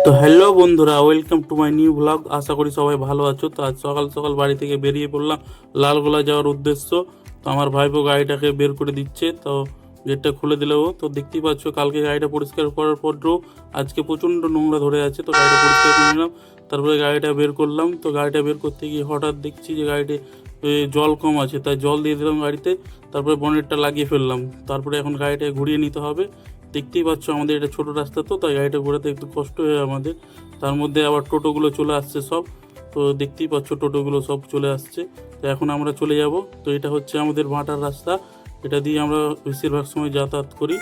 তো হ্যালো বন্ধুরা, welcome to my new blog. আশা করি সবাই ভালো আছো। তো আজ সকাল সকাল বাড়ি থেকে বেরিয়ে পড়লাম লালগোলা যাওয়ার উদ্দেশ্য। তো আমার ভাইপো গাড়িটাকে বের করে দিচ্ছে, তো গেটটা খুলে দিল ও। তো দেখতেই পাচ্ছ, কালকে গাড়িটা পরিষ্কার করার পরও আজকে প্রচণ্ড নোংরা ধরে আছে। তো গাড়িটা পরিষ্কার করে নিলাম, তারপরে গাড়িটা বের করলাম। তো গাড়িটা বের করতে গিয়ে হঠাৎ দেখছি যে গাড়িতে জল কম আছে, তাই জল দিয়ে দিলাম গাড়িতে। তারপরে বনেটটা লাগিয়ে ফেললাম। তারপরে এখন গাড়িটা ঘুরিয়ে নিতে হবে। দেখতেই পাচ্ছ আমাদের এটা ছোটো রাস্তা, তো তাই গাড়িটা ঘোরাতে একটু কষ্ট হয় আমাদের। তার মধ্যে আবার টোটোগুলো চলে আসছে সব। তো দেখতেই পাচ্ছ টোটোগুলো সব চলে আসছে। তো এখন আমরা চলে যাব। তো এটা হচ্ছে আমাদের ভাটার রাস্তা, এটা দিয়ে আমরা বেশিরভাগ সময় যাতায়াত করি।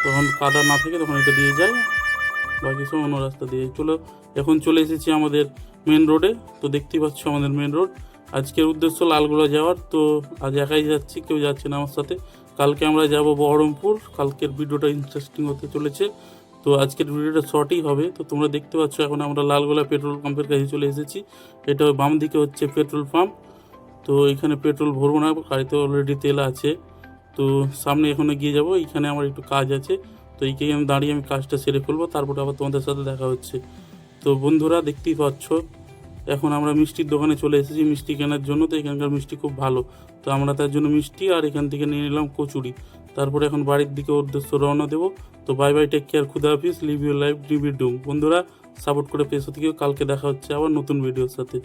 তখন কাদা না থাকে তখন এটা দিয়ে যাই, বাকি সময় অন্য রাস্তা দিয়ে এখন চলে এসেছি আমাদের মেন রোডে। তো দেখতেই পাচ্ছ আমাদের মেন রোড। আজকের উদ্দেশ্য লালগোলা যাওয়ার। তো আজ একাই যাচ্ছি, কেউ যাচ্ছে না আমার সাথে। কালকে আমরা যাব বহরমপুর। কালকের ভিডিওটা ইন্টারেস্টিং হতে চলেছে। তো আজকের ভিডিওটা শর্টই হবে। তো তোমরা দেখতে পাচ্ছ এখন আমরা লালগোলা পেট্রোল পাম্পের কাছে চলে এসেছি। এটা বাম দিকে হচ্ছে পেট্রোল পাম্প। তো এখানে পেট্রোল ভরবো না, গাড়িতে অলরেডি তেল আছে। তো সামনে এখানে গিয়ে যাব, এইখানে আমার একটু কাজ আছে। তো এইখানে আমি দাঁড়িয়ে আমি কাজটা সেরে ফেলবো, তারপরে আবার তোমাদের সাথে দেখা হচ্ছে। তো বন্ধুরা দেখতেই পাচ্ছ, এখন আমরা মিষ্টির দোকানে চলে এসেছি মিষ্টি কেনার জন্য। তো এখানকার মিষ্টি খুব ভালো। তো আমরা তার জন্য মিষ্টি আর এখান থেকে নিয়ে নিলাম কচুরি। তারপরে এখন বাড়ির দিকে উদ্দেশ্য রওনা দেবো। তো বাই বাই, টেক কেয়ার, খুদা হাফিজ, live your life, live it doom. বন্ধুরা সাপোর্ট করে পেছো থেকেও। কালকে দেখা হচ্ছে আবার নতুন ভিডিওর সাথে।